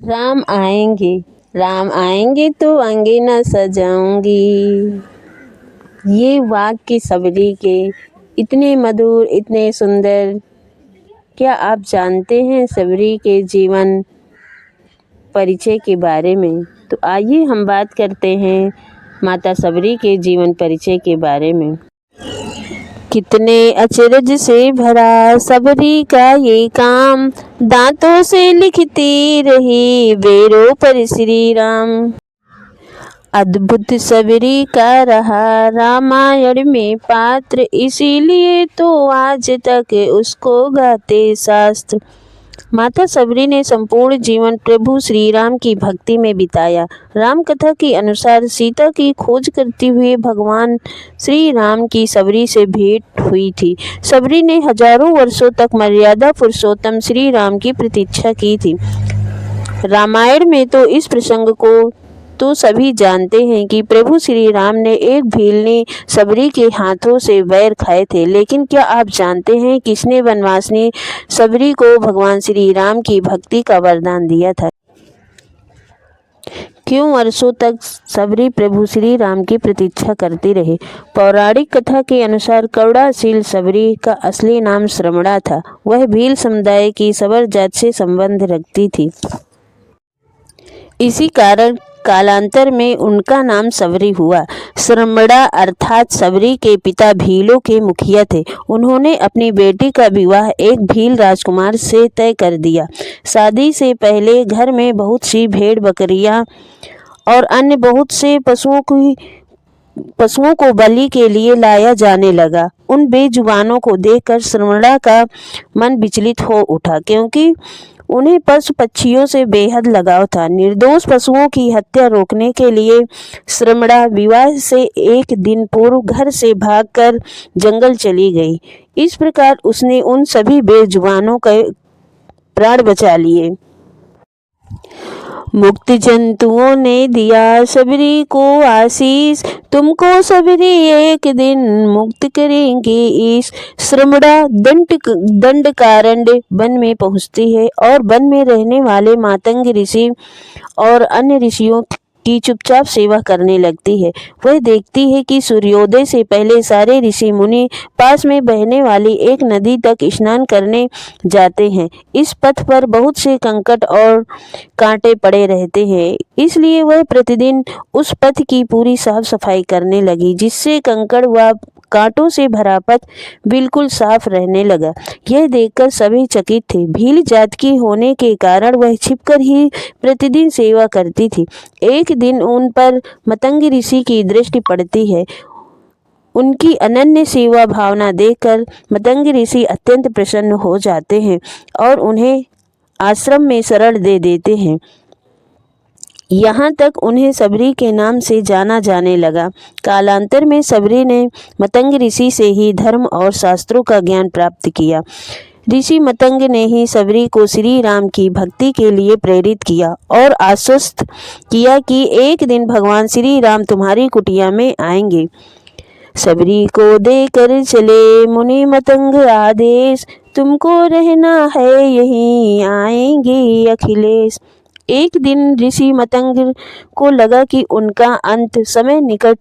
राम आएंगे तो अंगना सजाऊंगी। ये वाक्य सबरी के इतने मधुर, इतने सुंदर। क्या आप जानते हैं सबरी के जीवन परिचय के बारे में? तो आइए हम बात करते हैं माता सबरी के जीवन परिचय के बारे में। कितने अचरज से भरा सबरी का ये काम, दांतों से लिखती रही बेरों पर श्री राम। अद्भुत सबरी का रहा रामायण में पात्र, इसीलिए तो आज तक उसको गाते शास्त्र। माता सबरी ने संपूर्ण जीवन प्रभु श्री राम की भक्ति में बिताया। राम कथा के अनुसार सीता की खोज करते हुए भगवान श्री राम की सबरी से भेंट हुई थी। सबरी ने हजारों वर्षों तक मर्यादा पुरुषोत्तम श्री राम की प्रतीक्षा की थी। रामायण में तो इस प्रसंग को तो सभी जानते हैं कि प्रभु श्री राम ने एक भीलनी सबरी के हाथों से वैर खाए थे। लेकिन क्या आप जानते हैं किसने वनवासिनी सबरी को भगवान श्री राम की भक्ति का वरदान दिया था? क्यों वर्षों तक सबरी प्रभु श्री राम की प्रतीक्षा करती रहे? पौराणिक कथा के अनुसार करुणाशील सबरी का असली नाम श्रमणा था। वह भील समुदाय की सबर जात से संबंध रखती थी। इसी कारण कालांतर में उनका नाम सबरी हुआ। श्रमणा अर्थात सबरी के पिता भीलों के मुखिया थे। उन्होंने अपनी बेटी का विवाह एक भील राजकुमार से तय कर दिया। शादी से पहले घर में बहुत सी भेड़ बकरियां और अन्य बहुत से पशुओं को बलि के लिए लाया जाने लगा। उन बेजुबानों को देखकर श्रमणा का मन विचलित हो उठा, क्योंकि उन्हें पशु पक्षियों से बेहद लगाव था। निर्दोष पशुओं की हत्या रोकने के लिए श्रमणा विवाह से एक दिन पूर्व घर से भागकर जंगल चली गई। इस प्रकार उसने उन सभी बेजुबानों के प्राण बचा लिए। मुक्त जंतुओं ने दिया सबरी को आशीष, तुमको सबरी एक दिन मुक्त करेंगे ईश। श्रमणा दंडकारण्य वन में पहुंचती है और वन में रहने वाले मातंग ऋषि और अन्य ऋषियों की चुपचाप सेवा करने लगती है। वह देखती है कि सूर्योदय से पहले सारे ऋषि मुनि पास में बहने वाली एक नदी तक स्नान करने जाते हैं। इस पथ पर बहुत से कंकड़ और कांटे पड़े रहते हैं, इसलिए वह प्रतिदिन उस पथ की पूरी साफ सफाई करने लगी, जिससे कंकड़ व कांटों से भरा पथ बिल्कुल साफ रहने लगा। यह देखकर सभी चकित थे। भील जात की होने के कारण वह छिपकर ही प्रतिदिन सेवा करती थी। एक दिन उन पर मतंग ऋषि की दृष्टि पड़ती है। उनकी अनन्य सेवा भावना देखकर मतंग ऋषि अत्यंत प्रसन्न हो जाते हैं और उन्हें आश्रम में शरण दे देते हैं। यहाँ तक उन्हें सबरी के नाम से जाना जाने लगा। कालांतर में सबरी ने मतंग ऋषि से ही धर्म और शास्त्रों का ज्ञान प्राप्त किया। ऋषि मतंग ने ही सबरी को श्री राम की भक्ति के लिए प्रेरित किया और आश्वस्त किया कि एक दिन भगवान श्री राम तुम्हारी कुटिया में आएंगे। सबरी को देकर चले मुनि मतंग आदेश, तुमको रहना है यहीं आएंगे अखिलेश। एक दिन ऋषि मतंग को लगा कि उनका अंत समय निकट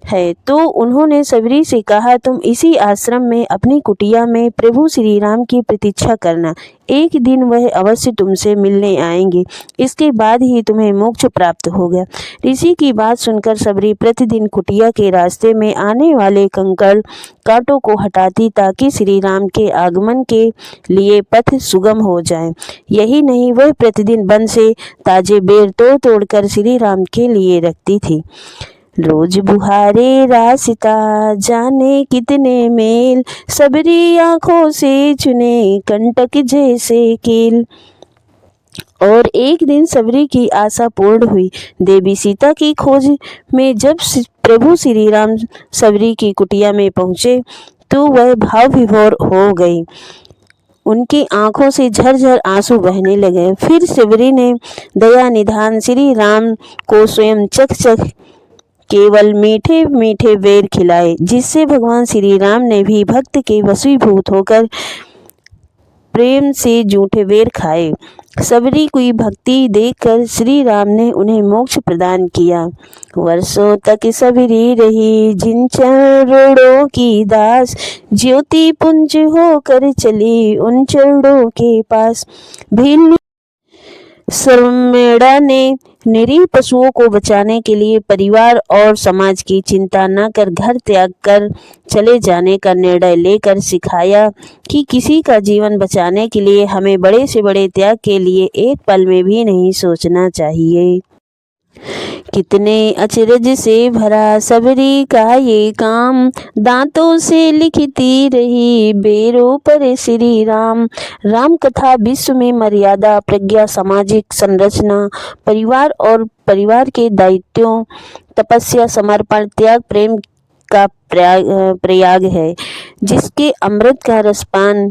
है, तो उन्होंने सबरी से कहा, तुम इसी आश्रम में अपनी कुटिया में प्रभु श्री राम की प्रतीक्षा करना। एक दिन वह अवश्य तुमसे मिलने आएंगे, इसके बाद ही तुम्हें मोक्ष प्राप्त होगा। ऋषि की बात सुनकर सबरी प्रतिदिन कुटिया के रास्ते में आने वाले कंकड़ कांटों को हटाती, ताकि श्री राम के आगमन के लिए पथ सुगम हो जाए। यही नहीं, वह प्रतिदिन वन से ताजे बेर तोड़ कर श्री राम के लिए रखती थी। रोज बुहारे रास्ता जाने कितने मेल, सबरी आंखों से चुने कंटक जैसे कील। और एक दिन सबरी की आशा पूर्ण हुई। देवी सीता की खोज में जब प्रभु श्री राम सबरी की कुटिया में पहुँचे तो वह भाव विभोर हो गई। उनकी आंखों से झरझर आंसू बहने लगे। फिर सबरी ने दया निधान श्री राम को स्वयं चख केवल मीठे मीठे बेर खिलाए, जिससे भगवान श्री राम ने भी भक्त के वशीभूत होकर प्रेम से जूठे बेर खाए। सबरी की भक्ति देखकर श्री राम ने उन्हें मोक्ष प्रदान किया। वर्षों तक सबरी रही जिन चरणों की दास, ज्योति पुंज होकर चली उन चरणों के पास। भील सरमेड़ा ने निरीह पशुओं को बचाने के लिए परिवार और समाज की चिंता न कर घर त्याग कर चले जाने का निर्णय लेकर सिखाया कि किसी का जीवन बचाने के लिए हमें बड़े से बड़े त्याग के लिए एक पल में भी नहीं सोचना चाहिए। कितने अचरज से भरा सबरी का ये काम, दांतों से लिखती रही बेरों पर श्री राम। राम कथा विश्व में मर्यादा, प्रज्ञा, सामाजिक संरचना, परिवार और परिवार के दायित्वों, तपस्या, समर्पण, त्याग, प्रेम का प्रयाग है, जिसके अमृत का रसपान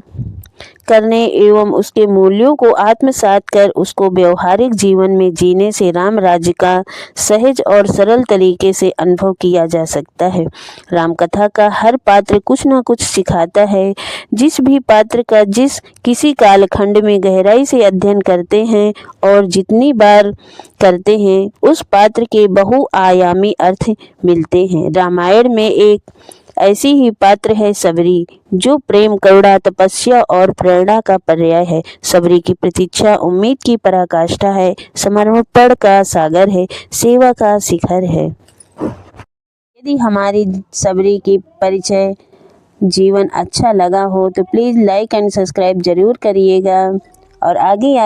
करने एवं उसके मूल्यों को आत्मसात कर उसको व्यवहारिक जीवन में जीने से राम राज्य का सहज और सरल तरीके से अनुभव किया जा सकता है। राम कथा का हर पात्र कुछ न कुछ सिखाता है। जिस भी पात्र का जिस किसी कालखंड में गहराई से अध्ययन करते हैं और जितनी बार करते हैं, उस पात्र के बहुआयामी अर्थ मिलते हैं। रामायण में एक ऐसी ही पात्र है सबरी, जो प्रेम, करुणा, तपस्या और प्रेरणा का पर्याय है। सबरी की प्रतीक्षा उम्मीद की पराकाष्ठा है, समर्पण का सागर है, सेवा का शिखर है। यदि हमारी सबरी की परिचय जीवन अच्छा लगा हो तो प्लीज़ लाइक एंड सब्सक्राइब जरूर करिएगा और आगे